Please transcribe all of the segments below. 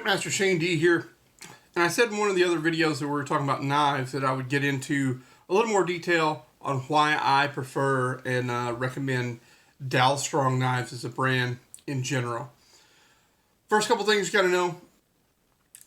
Pitmaster Shane D here, and I said in one of the other videos that we were talking about knives that I would get into a little more detail on why I prefer and recommend Dalstrong knives as a brand in general. First couple things you got to know,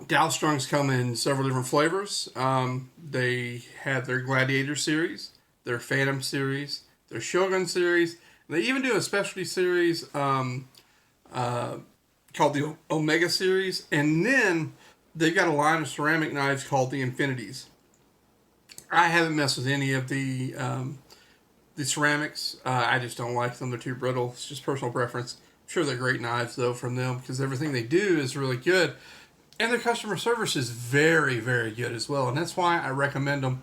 Dalstrongs come in several different flavors. They have their Gladiator series, their Phantom series, their Shogun series, and they even do a specialty series called the Omega series, and then they've got a line of ceramic knives called the Infinities. I haven't messed with any of the ceramics. I just don't like them. They're too brittle. It's just personal preference. I'm sure they're great knives though from them because everything they do is really good, and their customer service is very, very good as well, and that's why I recommend them.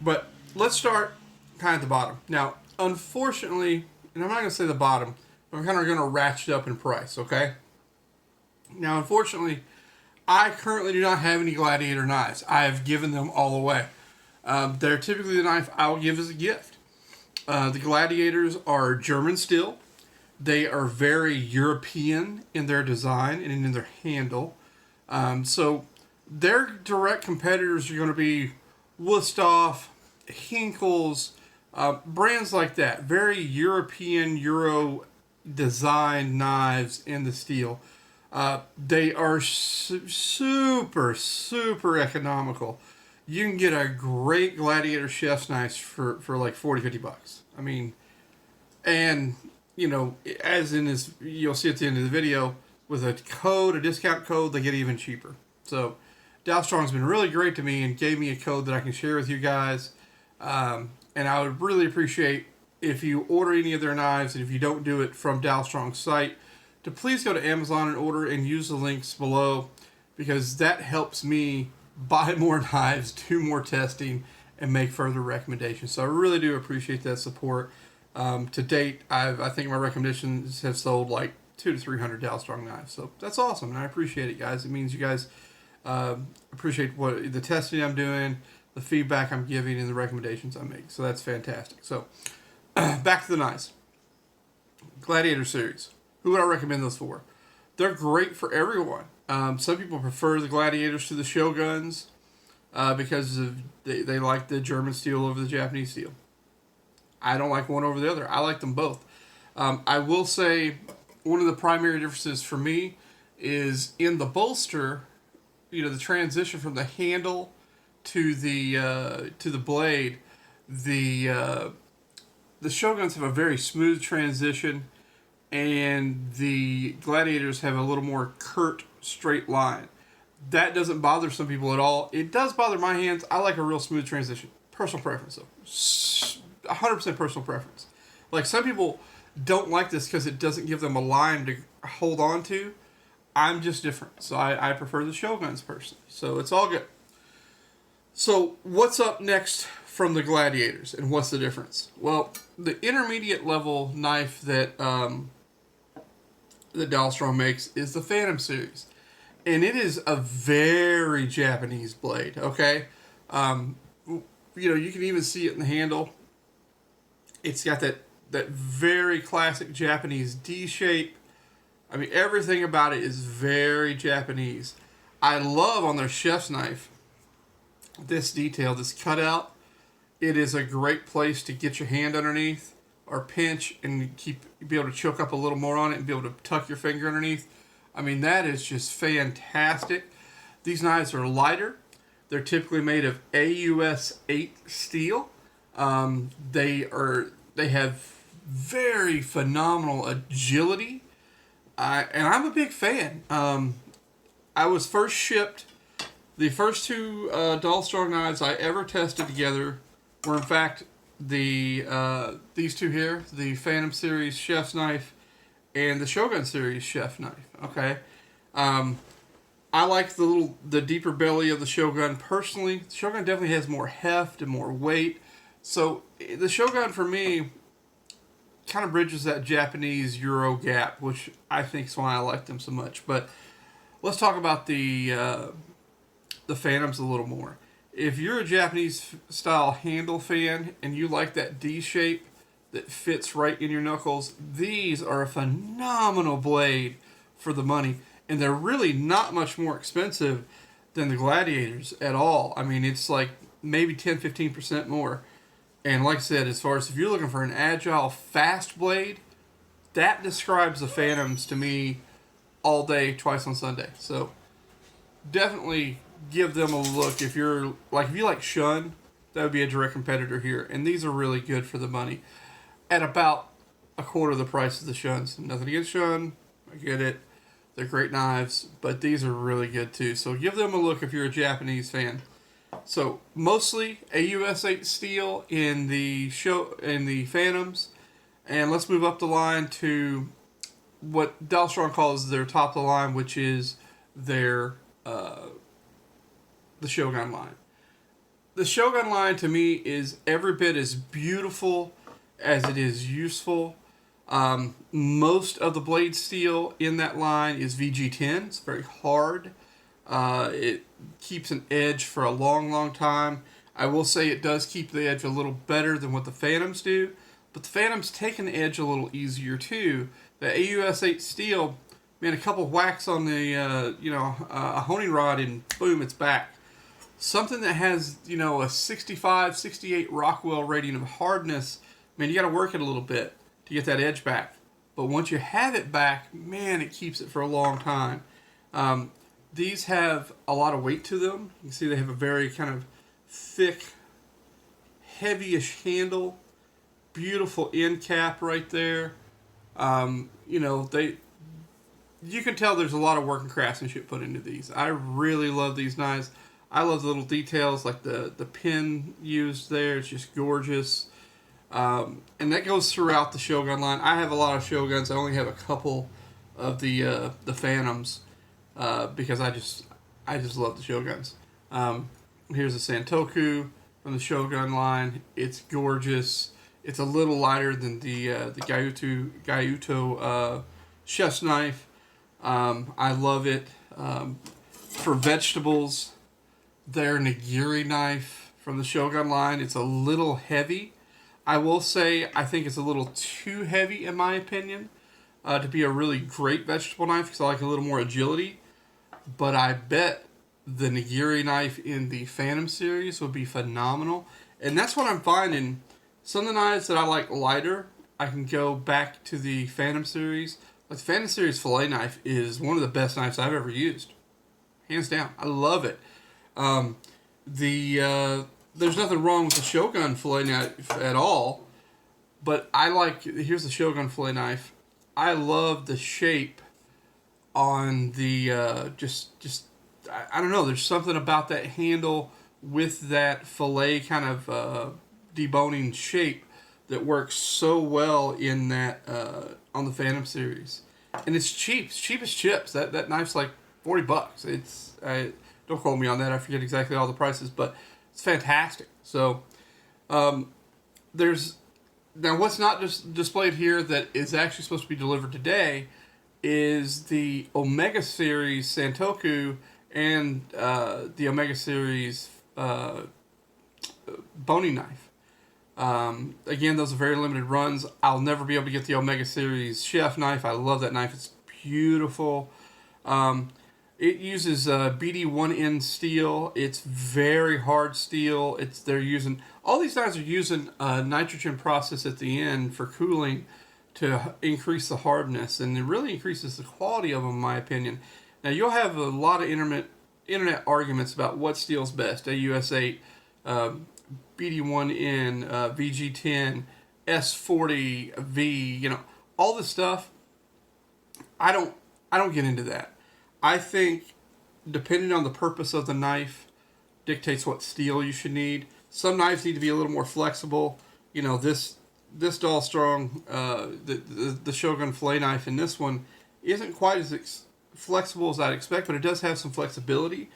But let's start kind of at the bottom. Now, unfortunately, and I'm not going to say the bottom, I'm kind of going to ratchet up in price, okay? Now, unfortunately, I currently do not have any Gladiator knives. I have given them all away. They're typically the knife I will give as a gift. The Gladiators are German steel. They are very European in their design and in their handle. So their direct competitors are going to be Wusthof, Hinkles, brands like that. Very European, Euro designed knives in the steel. They are super economical. You can get a great Gladiator chef's knife for like 40, 50 bucks. I mean, and, you know, as in this, you'll see at the end of the video, with a code, a discount code, they get even cheaper. So, Dalstrong's been really great to me and gave me a code that I can share with you guys. And I would really appreciate if you order any of their knives, and if you don't do it from Dalstrong's site, to please go to Amazon and order and use the links below, because that helps me buy more knives, do more testing, and make further recommendations. So I really do appreciate that support. To date, I think my recommendations have sold like 200 to 300 Dalstrong knives. So that's awesome, and I appreciate it, guys. It means you guys appreciate what the testing I'm doing, the feedback I'm giving, and the recommendations I make. So that's fantastic. So back to the knives. Gladiator series. Who would I recommend those for? They're great for everyone. Some people prefer the Gladiators to the Shoguns because they like the German steel over the Japanese steel. I don't like one over the other. I like them both. I will say one of the primary differences for me is in the bolster. You know, the transition from the handle to the blade. The Shoguns have a very smooth transition, and the Gladiators have a little more curt, straight line. That doesn't bother some people at all. It does bother my hands. I like a real smooth transition. Personal preference, though. 100% personal preference. Like, some people don't like this because it doesn't give them a line to hold on to. I'm just different. So I prefer the Shoguns personally. So it's all good. So what's up next from the Gladiators, and what's the difference? Well, the intermediate level knife that Dalstrong makes is the Phantom series, and it is a very Japanese blade. Okay, you know, you can even see it in the handle. It's got that very classic Japanese D shape. I mean, everything about it is very Japanese. I love on their chef's knife this detail, this cutout. It is a great place to get your hand underneath or pinch and be able to choke up a little more on it and be able to tuck your finger underneath. I mean, that is just fantastic. These knives are lighter. They're typically made of AUS 8 steel. They have very phenomenal agility, and I'm a big fan. I was first shipped. The first two Dalstrong knives I ever tested together were, in fact, these two here, the Phantom series chef's knife and the Shogun series chef knife. Okay, I like the deeper belly of the Shogun personally. The Shogun definitely has more heft and more weight. So the Shogun for me kind of bridges that Japanese Euro gap, which I think is why I like them so much. But let's talk about the Phantoms a little more. If you're a Japanese style handle fan and you like that D shape that fits right in your knuckles, these are a phenomenal blade for the money. and they're really not much more expensive than the Gladiators at all. I mean, it's like maybe 10-15% more. And like I said, as far as if you're looking for an agile, fast blade, that describes the Phantoms to me all day, twice on Sunday. So definitely give them a look. If you like Shun, that would be a direct competitor here. And these are really good for the money at about a quarter of the price of the Shuns. Nothing against Shun, I get it. They're great knives, but these are really good too. So give them a look if you're a Japanese fan. So mostly AUS 8 steel in the Phantoms, and let's move up the line to what Dalstrong calls their top of the line, which is their the Shogun line. The Shogun line to me is every bit as beautiful as it is useful. Most of the blade steel in that line is VG10. It's very hard. It keeps an edge for a long, long time. I will say it does keep the edge a little better than what the Phantoms do, but the Phantoms take an edge a little easier too. The AUS 8 steel, man, a couple whacks on the, a honing rod and boom, it's back. Something that has, a 65, 68 Rockwell rating of hardness, man, you got to work it a little bit to get that edge back. But once you have it back, man, it keeps it for a long time. These have a lot of weight to them. You can see they have a very kind of thick, heavy-ish handle. Beautiful end cap right there. You can tell there's a lot of work and craftsmanship put into these. I really love these knives. I love the little details like the pin used there. It's just gorgeous. And that goes throughout the Shogun line. I have a lot of Shoguns. I only have a couple of the Phantoms because I just love the Shoguns. Here's a Santoku from the Shogun line. It's gorgeous. It's a little lighter than the Gyuto chef's knife. I love it. For vegetables, their nigiri knife from the Shogun line, it's a little heavy. I will say I think it's a little too heavy in my opinion to be a really great vegetable knife because I like a little more agility. But I bet the nigiri knife in the Phantom series would be phenomenal. And that's what I'm finding. Some of the knives that I like lighter, I can go back to the Phantom series. Like the Phantom series fillet knife is one of the best knives I've ever used. Hands down. I love it. There's nothing wrong with the Shogun fillet knife at all. But here's the Shogun fillet knife. I love the shape on the, I don't know, there's something about that handle with that fillet kind of deboning shape that works so well in that on the Phantom series, and it's cheap. It's cheap as chips. That knife's like $40. Don't quote me on that. I forget exactly all the prices, but it's fantastic. So there's now what's not just displayed here that is actually supposed to be delivered today is the Omega series Santoku and the Omega series boning knife. Again, those are very limited runs. I'll never be able to get the Omega Series chef knife. I love that knife. It's beautiful. It uses BD1N steel. It's very hard steel. All these knives are using a nitrogen process at the end for cooling to increase the hardness, and it really increases the quality of them, in my opinion. Now, you'll have a lot of internet arguments about what steel's best. AUS 8, BD1N, VG10, S40V, all this stuff. I don't get into that. I think depending on the purpose of the knife dictates what steel you should need. Some knives need to be a little more flexible. This Dalstrong, the Shogun fillet knife in this one isn't quite as flexible as I'd expect, but it does have some flexibility.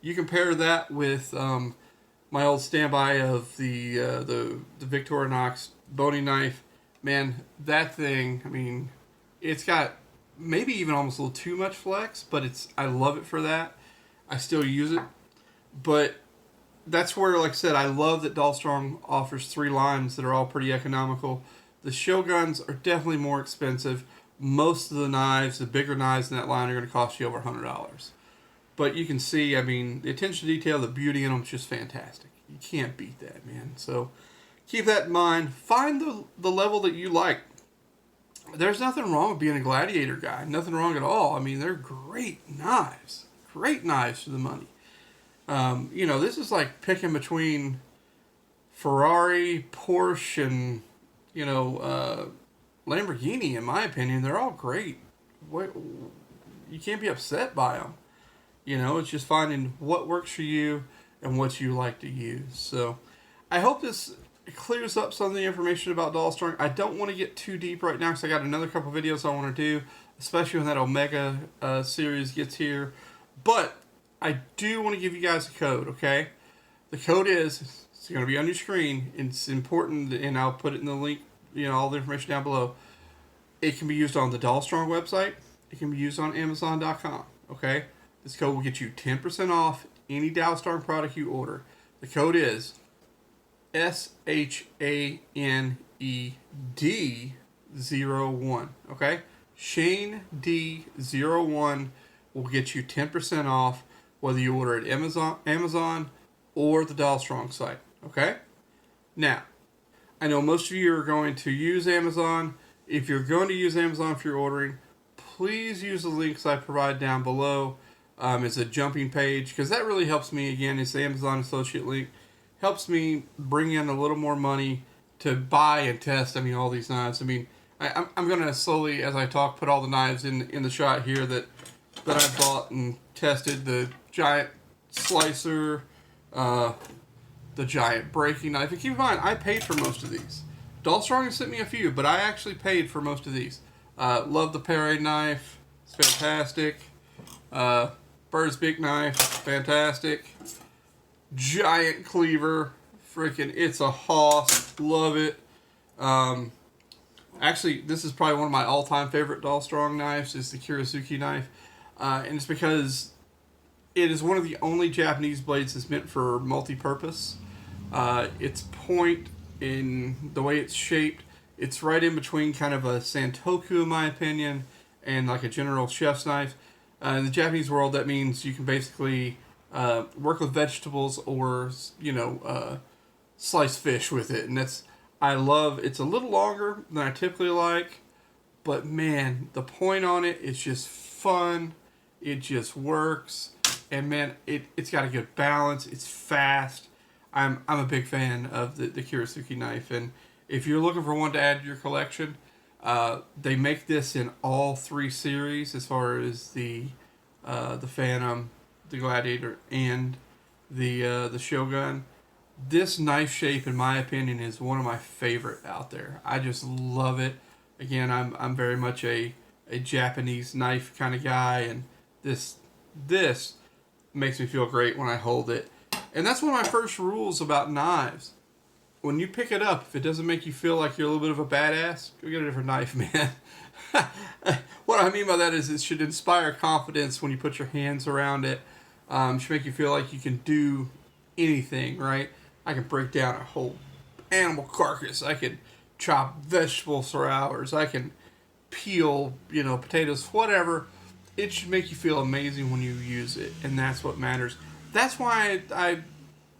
You compare that with my old standby of the Victorinox boning knife. Man, that thing, I mean, it's got maybe even almost a little too much flex, but I love it for that. I still use it. But that's where, like I said, I love that Dalstrong offers 3 lines that are all pretty economical. The Shoguns are definitely more expensive. most of the knives, the bigger knives in that line, are going to cost you over $100. But you can see, I mean, the attention to detail, the beauty in them is just fantastic. You can't beat that, man. So keep that in mind. Find the level that you like. There's nothing wrong with being a Gladiator guy. Nothing wrong at all. I mean, they're great knives. Great knives for the money. This is like picking between Ferrari, Porsche, and, Lamborghini, in my opinion. They're all great. You can't be upset by them. It's just finding what works for you and what you like to use. So I hope this clears up some of the information about Dalstrong. I don't want to get too deep right now because I got another couple videos I want to do, especially when that Omega series gets here. But I do want to give you guys a code, okay? The code is, it's going to be on your screen. It's important, and I'll put it in the link, all the information down below. It can be used on the Dalstrong website. It can be used on Amazon.com, okay? This code will get you 10% off any Dalstrong product you order. The code is SHANED01, okay? Shane D01 will get you 10% off whether you order at Amazon or the Dalstrong site, okay? Now, I know most of you are going to use Amazon. If you're going to use Amazon for your ordering, please use the links I provide down below. It's a jumping page, because that really helps me. Again, it's the Amazon associate link. Helps me bring in a little more money to buy and test, all these knives. I'm going to slowly, as I talk, put all the knives in the shot here that I bought and tested. The giant slicer, the giant breaking knife. And keep in mind, I paid for most of these. Dalstrong has sent me a few, but I actually paid for most of these. Love the Perret knife. It's fantastic. Bird's Beak knife. Fantastic. Giant cleaver. Freaking, it's a hoss. Love it. Actually, this is probably one of my all-time favorite Dalstrong knives, is the Kirisuke knife. And it's because it is one of the only Japanese blades that's meant for multi-purpose. Its point in the way it's shaped, it's right in between kind of a Santoku, in my opinion, and like a general chef's knife. In the Japanese world, that means you can basically work with vegetables or, slice fish with it. And it's a little longer than I typically like, but man, the point on it is just fun. It just works. And man, it's got a good balance. It's fast. I'm a big fan of the Kirisuke knife. And if you're looking for one to add to your collection, they make this in all three series, as far as the Phantom, the Gladiator, and the Shogun. This knife shape, in my opinion, is one of my favorite out there. I just love it. Again, I'm very much a Japanese knife kind of guy, and this makes me feel great when I hold it. And that's one of my first rules about knives. When you pick it up, if it doesn't make you feel like you're a little bit of a badass, go get a different knife, man. What I mean by that is it should inspire confidence when you put your hands around it. It should make you feel like you can do anything, right? I can break down a whole animal carcass. I can chop vegetables for hours. I can peel, potatoes, whatever. It should make you feel amazing when you use it, and that's what matters. That's why I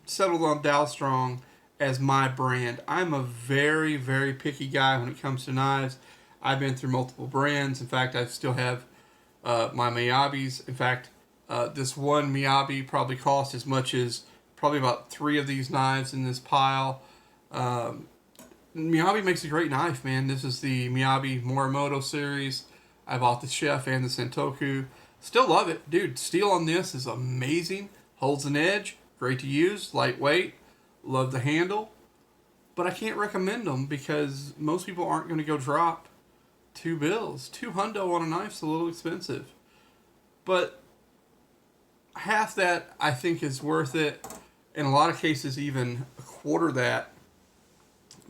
settled on Dalstrong as my brand. I'm a very, very picky guy when it comes to knives. I've been through multiple brands. In fact, I still have my Miyabis. In fact, this one Miyabi probably cost as much as probably about 3 of these knives in this pile. Miyabi makes a great knife, man. This is the Miyabi Morimoto series. I bought the Chef and the Santoku. Still love it. Dude, steel on this is amazing. Holds an edge. Great to use. Lightweight. Love the handle. But I can't recommend them because most people aren't going to go drop $2. $2 on a knife's a little expensive. But half that I think is worth it. In a lot of cases, even a quarter that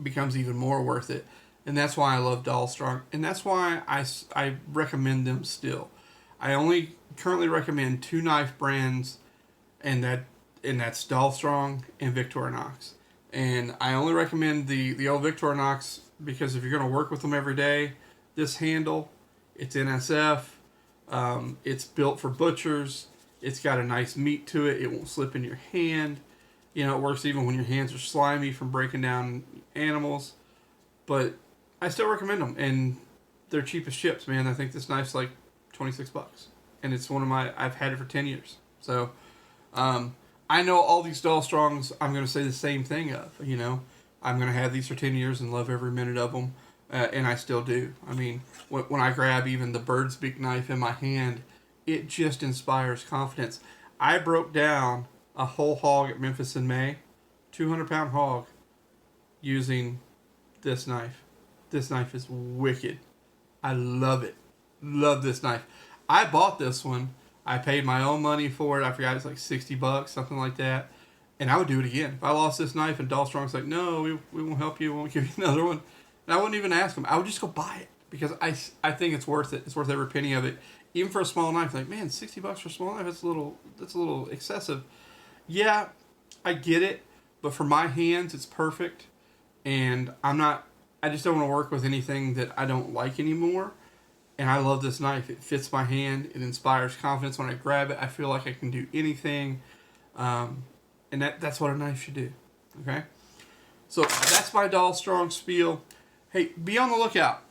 becomes even more worth it. And that's why I love Dalstrong. And that's why I recommend them still. I only currently recommend 2 knife brands, and that's Dalstrong and Victorinox. And I only recommend the old Victorinox because if you're going to work with them every day, this handle It's NSF. It's built for butchers. It's got a nice meat to it. It won't slip in your hand. You know, it works even when your hands are slimy from breaking down animals. But I still recommend them, and they're cheap as chips, man. I think this knife's like $26, and it's one of my. I've had it for 10 years. So, I know all these Dalstrongs. I'm going to say the same thing of. You know, I'm going to have these for 10 years and love every minute of them, and I still do. I mean, when I grab even the bird's beak knife in my hand, it just inspires confidence. I broke down a whole hog at Memphis in May, 200-pound hog, using this knife. This knife is wicked. I love it. Love this knife. I bought this one. I paid my own money for it. I forgot, it's like $60, something like that. And I would do it again. If I lost this knife and Dalstrong's like, no, we won't help you. We won't give you another one. And I wouldn't even ask them. I would just go buy it because I think it's worth it. It's worth every penny of it. Even for a small knife. Like, man, $60 for a small knife, that's a little excessive. Yeah, I get it. But for my hands, it's perfect. And I just don't want to work with anything that I don't like anymore. And I love this knife. It fits my hand. It inspires confidence when I grab it. I feel like I can do anything. And that's what a knife should do. Okay? So that's my Dalstrong spiel. Hey, be on the lookout.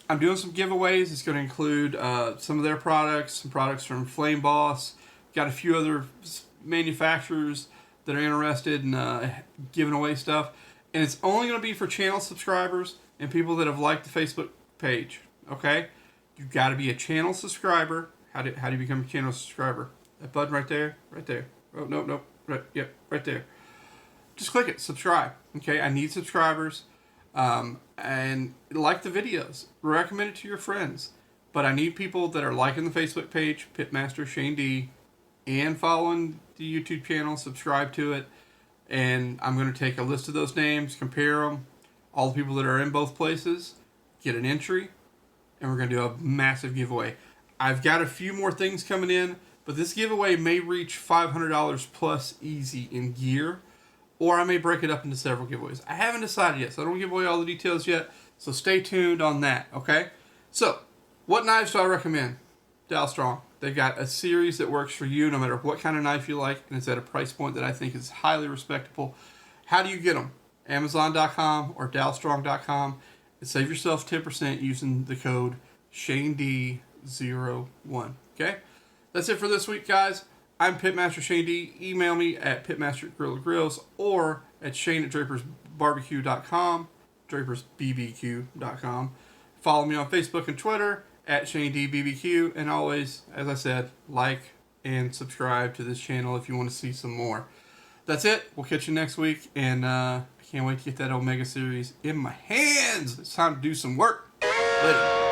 I'm doing some giveaways. It's going to include some of their products, some products from Flame Boss. Got a few other manufacturers that are interested in giving away stuff. And it's only going to be for channel subscribers and people that have liked the Facebook page. Okay? You've got to be a channel subscriber. How do you become a channel subscriber? That button right there? Right there. Oh, no. Right, yep, right there. Just click it. Subscribe. Okay? I need subscribers. And like the videos. Recommend it to your friends. But I need people that are liking the Facebook page, Pitmaster Shane D, and following the YouTube channel, subscribe to it. And I'm going to take a list of those names, compare them, all the people that are in both places, get an entry, and we're going to do a massive giveaway. I've got a few more things coming in, but this giveaway may reach $500 plus easy in gear, or I may break it up into several giveaways. I haven't decided yet, so I don't give away all the details yet, so stay tuned on that, okay? So, what knives do I recommend? Dalstrong. They've got a series that works for you no matter what kind of knife you like, and it's at a price point that I think is highly respectable. How do you get them? Amazon.com or Dalstrong.com, and save yourself 10% using the code ShaneD01. Okay? That's it for this week, guys. I'm Pitmaster Shane D. Email me at pitmaster@Grill or at Shane@DrapersBBQ.com, DrapersBBQ.com. Follow me on Facebook and Twitter at ShaneDBBQ, and always, as I said, like and subscribe to this channel if you want to see some more. That's it. We'll catch you next week, and I can't wait to get that Omega series in my hands. It's time to do some work. Later.